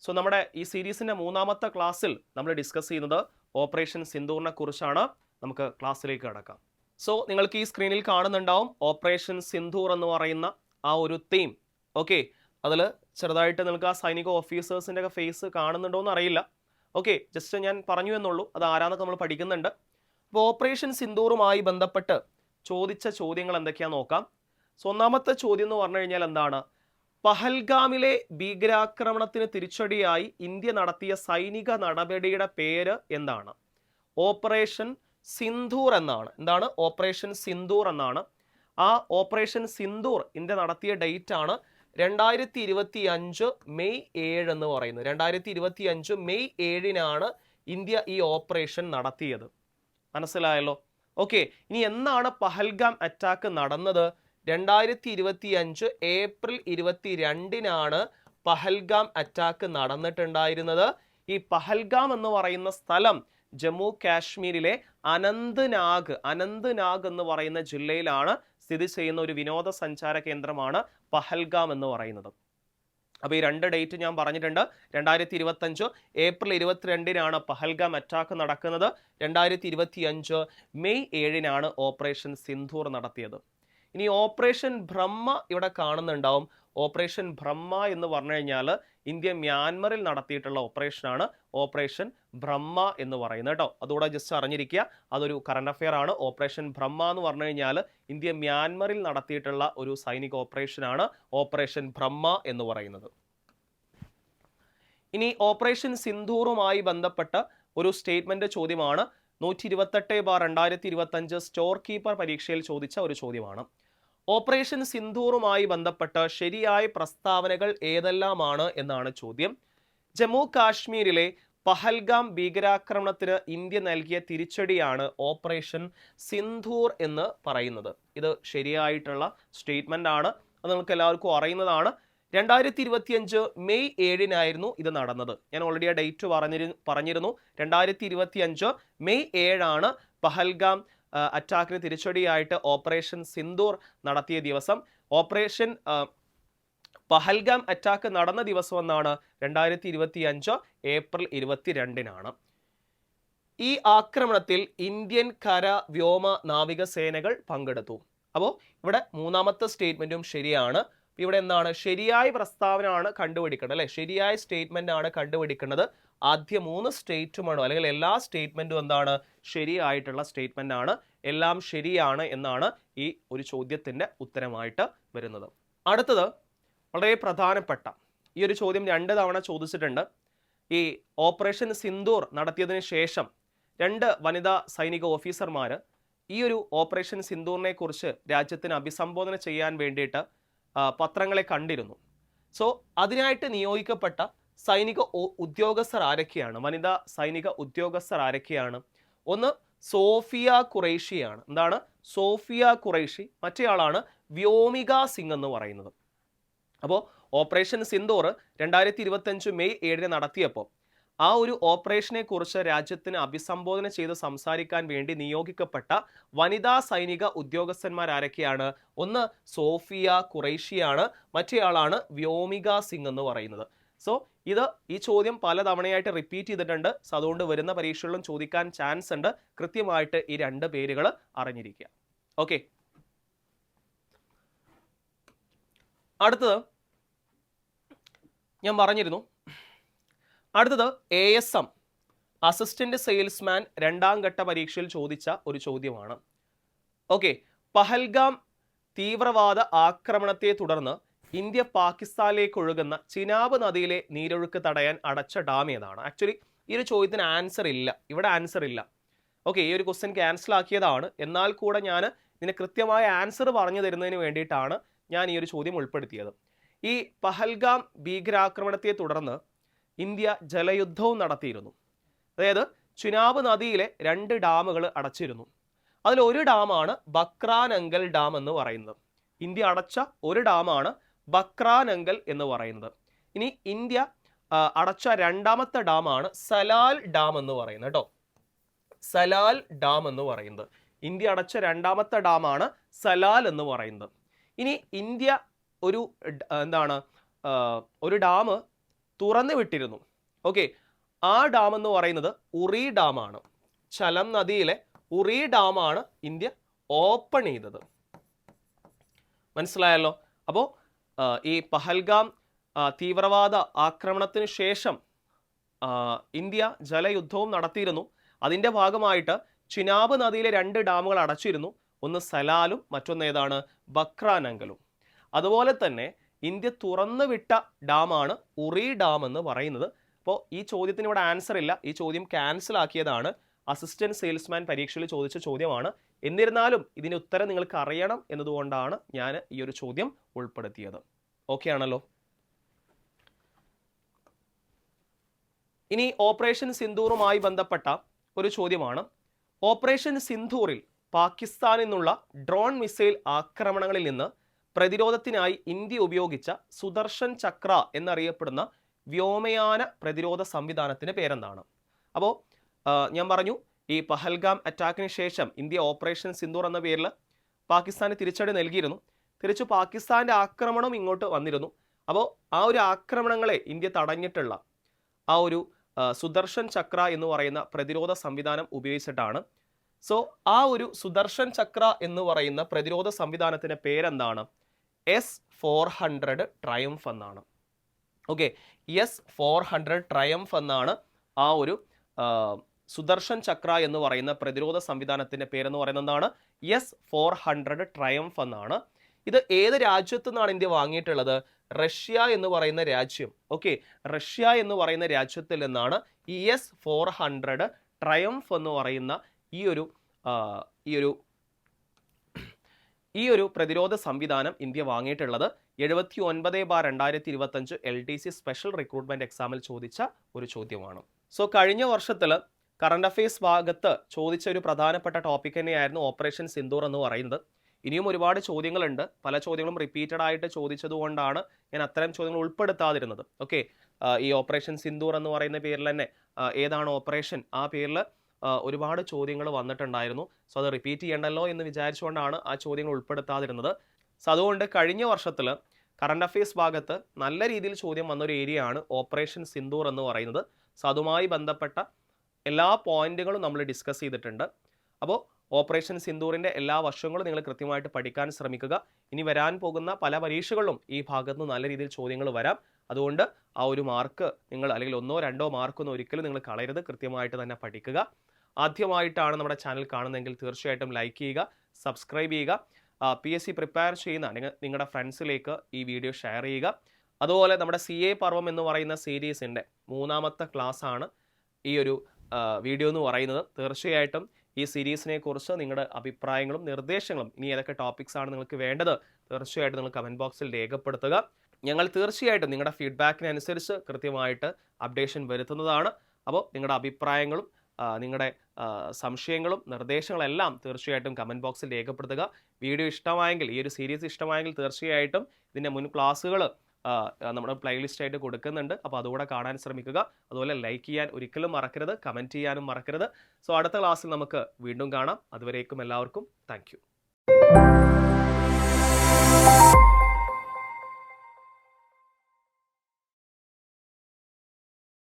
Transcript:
So നമ്മുടെ ഈ സീരീസിൻ്റെ മൂന്നാമത്തെ ക്ലാസ്സിൽ നമ്മൾ ഡിസ്കസ് ചെയ്യുന്നത് ഓപ്പറേഷൻ സിന്ദൂറിനെ കുറിച്ചാണ്. നമുക്ക് ക്ലാസ്സിലേക്ക് കടക്കാം. സോ നിങ്ങൾക്ക് ഈ സ്ക്രീനിൽ കാണുന്നുണ്ടാവും ഓപ്പറേഷൻ സിന്ദൂർ എന്ന് പറയുന്ന ആ ഒരു തീം. ഓക്കെ, അതിൽ ചെറുതായിട്ട് നിങ്ങൾക്ക് ആ സൈനിക ഓഫീസേഴ്സിൻ്റെ ഒക്കെ ഫേസ് കാണുന്നുണ്ടോ എന്ന് അറിയില്ല. ഓക്കെ, ജസ്റ്റ് ഞാൻ പറഞ്ഞു എന്നുള്ളൂ, അത് ആരാന്നൊക്കെ നമ്മൾ പഠിക്കുന്നുണ്ട്. അപ്പോൾ ഓപ്പറേഷൻ സിന്ദൂറുമായി ബന്ധപ്പെട്ട് ചോദിച്ച ചോദ്യങ്ങൾ എന്തൊക്കെയാണെന്ന് നോക്കാം. സോ ഒന്നാമത്തെ ചോദ്യം എന്ന് പറഞ്ഞു കഴിഞ്ഞാൽ എന്താണ്? പഹൽഗാമിലെ ഭീകരാക്രമണത്തിന് തിരിച്ചടിയായി ഇന്ത്യ നടത്തിയ സൈനിക നടപടിയുടെ പേര് എന്താണ്? ഓപ്പറേഷൻ സിന്ദൂർ എന്നാണ്. എന്താണ്? ഓപ്പറേഷൻ സിന്ദൂർ എന്നാണ്. ആ ഓപ്പറേഷൻ സിന്ദൂർ ഇന്ത്യ നടത്തിയ ഡേറ്റ് ആണ് 2025 മെയ് 7 എന്ന് പറയുന്നത്. 2025 മെയ് 7-നാണ് ഇന്ത്യ ഈ ഓപ്പറേഷൻ നടത്തിയത്. മനസ്സിലായല്ലോ? ഓക്കെ, ഇനി എന്നാണ് പഹൽഗാം അറ്റാക്ക് നടന്നത്? 2025 ഏപ്രിൽ 22-നാണ് പഹൽഗാം അറ്റാക്ക് നടന്നിട്ടുണ്ടായിരുന്നത്. ഈ പഹൽഗാം എന്ന് പറയുന്ന സ്ഥലം ജമ്മു കാശ്മീരിലെ അനന്ത്നാഗ് എന്ന് പറയുന്ന ജില്ലയിലാണ് സ്ഥിതി ചെയ്യുന്ന ഒരു വിനോദസഞ്ചാര കേന്ദ്രമാണ് പഹൽഗാം എന്ന് പറയുന്നത്. അപ്പോൾ ഈ രണ്ട് ഡേറ്റ് ഞാൻ പറഞ്ഞിട്ടുണ്ട്. 2025 ഏപ്രിൽ 22-നാണ് പഹൽഗാം അറ്റാക്ക് നടക്കുന്നത്. 2025 മെയ് 7-നാണ് ഓപ്പറേഷൻ സിന്ദൂർ നടത്തിയത്. ഇനി ഓപ്പറേഷൻ ബ്രഹ്മ ഇവിടെ കാണുന്നുണ്ടാവും. ഓപ്പറേഷൻ ബ്രഹ്മ എന്ന് പറഞ്ഞു കഴിഞ്ഞാൽ ഇന്ത്യ മ്യാൻമറിൽ നടത്തിയിട്ടുള്ള ഓപ്പറേഷനാണ് ഓപ്പറേഷൻ ബ്രഹ്മ എന്ന് പറയുന്നത് കേട്ടോ. അതുകൂടെ ജസ്റ്റ് അറിഞ്ഞിരിക്കുക, അതൊരു കറണ്ട് അഫെയർ ആണ്. ഓപ്പറേഷൻ ബ്രഹ്മ എന്ന് പറഞ്ഞു കഴിഞ്ഞാൽ ഇന്ത്യ മ്യാൻമറിൽ നടത്തിയിട്ടുള്ള ഒരു സൈനിക ഓപ്പറേഷനാണ് ഓപ്പറേഷൻ ബ്രഹ്മ എന്ന് പറയുന്നത്. ഇനി ഓപ്പറേഷൻ സിന്ദൂറുമായി ബന്ധപ്പെട്ട ഒരു സ്റ്റേറ്റ്മെന്റ് ചോദ്യമാണ്. 128/2025 സ്റ്റോർ കീപ്പർ പരീക്ഷയിൽ ചോദിച്ച ഒരു ചോദ്യമാണ്. ഓപ്പറേഷൻ സിന്ദൂറുമായി ബന്ധപ്പെട്ട ശരിയായ പ്രസ്താവനകൾ ഏതെല്ലാമാണ് എന്നാണ് ചോദ്യം. ജമ്മു കാശ്മീരിലെ പഹൽഗാം ഭീകരാക്രമണത്തിന് ഇന്ത്യ നൽകിയ തിരിച്ചടിയാണ് ഓപ്പറേഷൻ സിന്ദൂർ എന്ന് പറയുന്നത്. ഇത് ശരിയായിട്ടുള്ള സ്റ്റേറ്റ്മെന്റ് ആണ്. അത് നമുക്ക് എല്ലാവർക്കും അറിയുന്നതാണ്. 2025 മെയ് 7-നായിരുന്നു ഇത് നടന്നത്. ഞാൻ ഓൾറെഡി ആ ഡേറ്റ് പറഞ്ഞിരുന്നു. 2025 മെയ് 7-ആണ് പഹൽഗാം അറ്റാക്കിന് തിരിച്ചടിയായിട്ട് ഓപ്പറേഷൻ സിന്ദൂർ നടത്തിയ ദിവസം. ഓപ്പറേഷൻ പഹൽഗാം അറ്റാക്ക് നടന്ന ദിവസം എന്നാണ് 2025 ഏപ്രിൽ 22-നാണ്. ഈ ആക്രമണത്തിൽ ഇന്ത്യൻ കര വ്യോമ നാവികസേനകൾ പങ്കെടുത്തു. അപ്പോൾ ഇവിടെ മൂന്നാമത്തെ സ്റ്റേറ്റ്മെന്റും ശരിയാണ്. ഇവിടെ എന്താണ്? ശരിയായ പ്രസ്താവന ആണ് കണ്ടുപിടിക്കേണ്ടത് അല്ലെ? ശരിയായ സ്റ്റേറ്റ്മെന്റ് ആണ് കണ്ടുപിടിക്കേണ്ടത്. ആദ്യ 3 സ്റ്റേറ്റുമാണോ അല്ലെങ്കിൽ എല്ലാ സ്റ്റേറ്റ്മെന്റും എന്താണ്? ശരിയായിട്ടുള്ള സ്റ്റേറ്റ്മെന്റ് ആണ്. എല്ലാം ശരിയാണ് എന്നാണ് ഈ ഒരു ചോദ്യത്തിന്റെ ഉത്തരമായിട്ട് വരുന്നത്. അടുത്തത് വളരെ പ്രധാനപ്പെട്ട ഈ ഒരു ചോദ്യം 2 തവണ ചോദിച്ചിട്ടുണ്ട്. ഈ ഓപ്പറേഷൻ സിന്ദൂർ നടത്തിയതിന് ശേഷം 2 വനിതാ സൈനിക ഓഫീസർമാർ ഈ ഒരു ഓപ്പറേഷൻ സിന്ദൂറിനെ കുറിച്ച് രാജ്യത്തിന് അഭിസംബോധന ചെയ്യാൻ വേണ്ടിയിട്ട് പത്രങ്ങളെ കണ്ടിരുന്നു. സോ അതിനായിട്ട് നിയോഗിക്കപ്പെട്ട സൈനിക ഉദ്യോഗസ്ഥർ ആരൊക്കെയാണ്? വനിതാ സൈനിക ഉദ്യോഗസ്ഥർ ആരൊക്കെയാണ്? ഒന്ന് സോഫിയ ഖുറൈഷിയാണ്. എന്താണ്? സോഫിയ ഖുറൈഷി. മറ്റേയാളാണ് വ്യോമിക സിംഗ് എന്ന് പറയുന്നത്. അപ്പോൾ ഓപ്പറേഷൻ സിന്ദൂർ 2025 മെയ് 7-ന് നടത്തിയപ്പോൾ ആ ഒരു ഓപ്പറേഷനെ കുറിച്ച് രാജ്യത്തിന് അഭിസംബോധന ചെയ്ത് സംസാരിക്കാൻ വേണ്ടി നിയോഗിക്കപ്പെട്ട വനിതാ സൈനിക ഉദ്യോഗസ്ഥന്മാർ ആരൊക്കെയാണ്? ഒന്ന് സോഫിയ ഖുറൈഷിയാണ്. മറ്റേയാളാണ് വ്യോമിക സിംഗ് എന്ന് പറയുന്നത്. സോ ഈ ചോദ്യം പലതവണയായിട്ട് റിപ്പീറ്റ് ചെയ്തിട്ടുണ്ട്. സോ അതുകൊണ്ട് വരുന്ന പരീക്ഷകളിലും ചോദിക്കാൻ ചാൻസ് ഉണ്ട്. കൃത്യമായിട്ട് ഈ 2 പേരുകൾ അറിഞ്ഞിരിക്കുക. ഓക്കെ, അടുത്തത് ഞാൻ പറഞ്ഞിരുന്നു. അടുത്തത് ASM അസിസ്റ്റന്റ് സെയിൽസ്മാൻ 2ാം ഘട്ട പരീക്ഷയിൽ ചോദിച്ച ഒരു ചോദ്യമാണ്. ഓക്കെ, പഹൽഗാം തീവ്രവാദ ആക്രമണത്തെ തുടർന്ന് ഇന്ത്യ പാകിസ്ഥാനിലേക്ക് ഒഴുകുന്ന ചിനാബ് നദിയിലെ നീരൊഴുക്ക് തടയാൻ അടച്ച ഡാം ഏതാണ്? ആക്ച്വലി ഈ ഒരു ചോദ്യത്തിന് ആൻസർ ഇല്ല. ഇവിടെ ആൻസർ ഇല്ല. ഓക്കെ, ഈ ഒരു ക്വസ്റ്റ്യൻ ക്യാൻസൽ ആക്കിയതാണ്. എന്നാൽ കൂടെ ഞാൻ ഇതിന് കൃത്യമായ ആൻസർ പറഞ്ഞു തരുന്നതിന് വേണ്ടിയിട്ടാണ് ഞാൻ ഈ ഒരു ചോദ്യം ഉൾപ്പെടുത്തിയത്. ഈ പഹൽഗാം ഭീകരാക്രമണത്തെ തുടർന്ന് ഇന്ത്യ ജലയുദ്ധവും നടത്തിയിരുന്നു. അതായത് ചിനാബ് നദിയിലെ 2 ഡാമുകൾ അടച്ചിരുന്നു. അതിൽ ഒരു ഡാമാണ് ബക്രാനങ്കൽ ഡാം എന്ന് പറയുന്നത്. ഇന്ത്യ അടച്ച ഒരു ഡാമാണ് ബക്രാനങ്കൽ എന്ന് പറയുന്നത്. ഇനി ഇന്ത്യ അടച്ച 2ാമത്തെ ഡാമാണ് സലാൽ ഡാം എന്ന് പറയുന്നത് കേട്ടോ. സലാൽ ഡാം എന്ന് പറയുന്നത് ഇന്ത്യ അടച്ച 2ാമത്തെ ഡാമാണ് സലാൽ എന്ന് പറയുന്നത്. ഇനി ഇന്ത്യ ഒരു ഡാം തുറന്നു വിട്ടിരുന്നു. ഓക്കെ, ആ ഡാം എന്ന് പറയുന്നത് ഉറി ഡാമാണ്. ചലം നദിയിലെ ഉറി ഡാമാണ് ഇന്ത്യ ഓപ്പൺ ചെയ്തത്. മനസ്സിലായല്ലോ? അപ്പോൾ ഈ പഹൽഗാം തീവ്രവാദ ആക്രമണത്തിന് ശേഷം ഇന്ത്യ ജലയുദ്ധവും നടത്തിയിരുന്നു. അതിൻ്റെ ഭാഗമായിട്ട് ചിനാബ് നദിയിലെ 2 ഡാമുകൾ അടച്ചിരുന്നു. ഒന്ന് സലാലും മറ്റൊന്ന് ഏതാണ്? ബക്രാനങ്കലും. അതുപോലെ തന്നെ ഇന്ത്യ തുറന്നു വിട്ട ഡാമാണ് ഉറി ഡാം എന്ന് പറയുന്നത്. അപ്പോൾ ഈ ചോദ്യത്തിന് ഇവിടെ ആൻസർ ഇല്ല. ഈ ചോദ്യം ക്യാൻസൽ ആക്കിയതാണ്. അസിസ്റ്റന്റ് സെയിൽസ്മാൻ പരീക്ഷയിൽ ചോദിച്ച ചോദ്യമാണ്. എന്നിരുന്നാലും ഇതിന് ഉത്തരം നിങ്ങൾക്ക് അറിയണം എന്നതുകൊണ്ടാണ് ഞാൻ ഈ ഒരു ചോദ്യം ഉൾപ്പെടുത്തിയത്. ഓക്കെ ആണല്ലോ? ഇനി ഓപ്പറേഷൻ സിന്ദൂറുമായി ബന്ധപ്പെട്ട ഒരു ചോദ്യമാണ്. ഓപ്പറേഷൻ സിന്ദൂറിൽ പാകിസ്ഥാനിൽ നിന്നുള്ള ഡ്രോൺ മിസൈൽ ആക്രമണങ്ങളിൽ നിന്ന് പ്രതിരോധത്തിനായി ഇന്ത്യ ഉപയോഗിച്ച സുദർശൻ ചക്ര എന്നറിയപ്പെടുന്ന വ്യോമയാന പ്രതിരോധ സംവിധാനത്തിന്റെ പേരെന്താണ്? അപ്പോൾ ഞാൻ പറഞ്ഞു, ഈ പഹൽഗാം അറ്റാക്കിന് ശേഷം ഇന്ത്യ ഓപ്പറേഷൻ സിന്ദൂർ എന്ന പേരിൽ പാകിസ്ഥാന് തിരിച്ചടി നൽകിയിരുന്നു. തിരിച്ചു പാകിസ്ഥാന്റെ ആക്രമണം ഇങ്ങോട്ട് വന്നിരുന്നു. അപ്പോൾ ആ ഒരു ആക്രമണങ്ങളെ ഇന്ത്യ തടഞ്ഞിട്ടുള്ള ആ ഒരു സുദർശൻ ചക്ര എന്ന് പറയുന്ന പ്രതിരോധ സംവിധാനം ഉപയോഗിച്ചിട്ടാണ്. സോ ആ ഒരു സുദർശൻ ചക്ര എന്ന് പറയുന്ന പ്രതിരോധ സംവിധാനത്തിന്റെ പേരെന്താണ്? S-400 ട്രയംഫ് എന്നാണ്. ഓക്കെ, S-400 ട്രയംഫ് എന്നാണ് ആ ഒരു സുദർശൻ ചക്ര എന്ന് പറയുന്ന പ്രതിരോധ സംവിധാനത്തിന്റെ പേരെന്ന് പറയുന്നത്. എന്താണ്? S-400 ട്രയംഫ് എന്നാണ്. ഇത് ഏത് രാജ്യത്തു നിന്നാണ് ഇന്ത്യ വാങ്ങിയിട്ടുള്ളത്? റഷ്യ എന്ന് പറയുന്ന രാജ്യം. ഓക്കെ, റഷ്യ എന്ന് പറയുന്ന രാജ്യത്തിൽ നിന്നാണ് ഈ S-400 ട്രയംഫ് എന്ന് പറയുന്ന ഈ ഒരു പ്രതിരോധ സംവിധാനം ഇന്ത്യ വാങ്ങിയിട്ടുള്ളത്. 79/2025 LDC സ്പെഷ്യൽ റിക്രൂട്ട്മെന്റ് എക്സാമിൽ ചോദിച്ച ഒരു ചോദ്യമാണ്. സോ കഴിഞ്ഞ വർഷത്തിൽ കറണ്ട് അഫയേഴ്സ് ഭാഗത്ത് ചോദിച്ച ഒരു പ്രധാനപ്പെട്ട ടോപ്പിക് തന്നെയായിരുന്നു ഓപ്പറേഷൻ സിന്ദൂർ എന്ന് പറയുന്നത്. ഇനിയും ഒരുപാട് ചോദ്യങ്ങളുണ്ട്. പല ചോദ്യങ്ങളും റിപ്പീറ്റഡ് ആയിട്ട് ചോദിച്ചതുകൊണ്ടാണ് ഞാൻ അത്തരം ചോദ്യങ്ങൾ ഉൾപ്പെടുത്താതിരുന്നത്. ഓക്കെ, ഈ ഓപ്പറേഷൻ സിന്ദൂർ എന്ന് പറയുന്ന പേരിൽ തന്നെ ഏതാണ് ഓപ്പറേഷൻ, ആ പേരിൽ ഒരുപാട് ചോദ്യങ്ങൾ വന്നിട്ടുണ്ടായിരുന്നു. സോ അത് റിപ്പീറ്റ് ചെയ്യണ്ടല്ലോ എന്ന് വിചാരിച്ചുകൊണ്ടാണ് ആ ചോദ്യങ്ങൾ ഉൾപ്പെടുത്താതിരുന്നത്. സോ അതുകൊണ്ട് കഴിഞ്ഞ വർഷത്തിൽ കറണ്ട് അഫയേഴ്സ് ഭാഗത്ത് നല്ല രീതിയിൽ ചോദ്യം വന്നൊരു ഏരിയ ആണ് ഓപ്പറേഷൻ സിന്ദൂർ എന്ന് പറയുന്നത്. സോ അതുമായി ബന്ധപ്പെട്ട എല്ലാ പോയിന്റുകളും നമ്മൾ ഡിസ്കസ് ചെയ്തിട്ടുണ്ട്. അപ്പോൾ ഓപ്പറേഷൻ സിന്ദൂറിൻ്റെ എല്ലാ വശങ്ങളും നിങ്ങൾ കൃത്യമായിട്ട് പഠിക്കാൻ ശ്രമിക്കുക. ഇനി വരാൻ പോകുന്ന പല പരീക്ഷകളിലും ഈ ഭാഗത്ത് നിന്ന് നല്ല രീതിയിൽ ചോദ്യങ്ങൾ വരാം. അതുകൊണ്ട് ആ ഒരു മാർക്ക് നിങ്ങൾ, അല്ലെങ്കിൽ 1-2 മാർക്കൊന്നും ഒരിക്കലും നിങ്ങൾ കളയരുത്. കൃത്യമായിട്ട് തന്നെ പഠിക്കുക. ആദ്യമായിട്ടാണ് നമ്മുടെ ചാനൽ കാണുന്നതെങ്കിൽ തീർച്ചയായിട്ടും ലൈക്ക് ചെയ്യുക, സബ്സ്ക്രൈബ് ചെയ്യുക. PSC പ്രിപ്പയർ ചെയ്യുന്ന നിങ്ങളുടെ ഫ്രണ്ട്സിലേക്ക് ഈ വീഡിയോ ഷെയർ ചെയ്യുക. അതുപോലെ നമ്മുടെ CA പർവം എന്ന് പറയുന്ന സീരീസിൻ്റെ 3ാമത്തെ ക്ലാസ് ആണ് ഈ ഒരു വീഡിയോ എന്ന് പറയുന്നത്. തീർച്ചയായിട്ടും ഈ സീരീസിനെ കുറിച്ച് നിങ്ങളുടെ അഭിപ്രായങ്ങളും നിർദ്ദേശങ്ങളും, ഇനി ഏതൊക്കെ ടോപ്പിക്സ് ആണ് നിങ്ങൾക്ക് വേണ്ടത്, തീർച്ചയായിട്ടും നിങ്ങൾ കമൻറ്റ് ബോക്സിൽ രേഖപ്പെടുത്തുക. ഞങ്ങൾ തീർച്ചയായിട്ടും നിങ്ങളുടെ ഫീഡ്ബാക്കിനനുസരിച്ച് കൃത്യമായിട്ട് അപ്ഡേഷൻ വരുത്തുന്നതാണ്. അപ്പോൾ നിങ്ങളുടെ അഭിപ്രായങ്ങളും നിങ്ങളുടെ സംശയങ്ങളും നിർദ്ദേശങ്ങളെല്ലാം തീർച്ചയായിട്ടും കമൻറ്റ് ബോക്സിൽ രേഖപ്പെടുത്തുക. വീഡിയോ ഇഷ്ടമായെങ്കിൽ, ഈ ഒരു സീരീസ് ഇഷ്ടമായെങ്കിൽ തീർച്ചയായിട്ടും ഇതിൻ്റെ മുൻ ക്ലാസ്സുകൾ നമ്മുടെ പ്ലേലിസ്റ്റ് ആയിട്ട് കൊടുക്കുന്നുണ്ട്. അപ്പോൾ അതുകൂടെ കാണാൻ ശ്രമിക്കുക. അതുപോലെ ലൈക്ക് ചെയ്യാൻ ഒരിക്കലും മറക്കരുത്, കമൻറ്റ് ചെയ്യാനും മറക്കരുത്. സോ അടുത്ത ക്ലാസ്സിൽ നമുക്ക് വീണ്ടും കാണാം. അതുവരേക്കും എല്ലാവർക്കും താങ്ക് യു.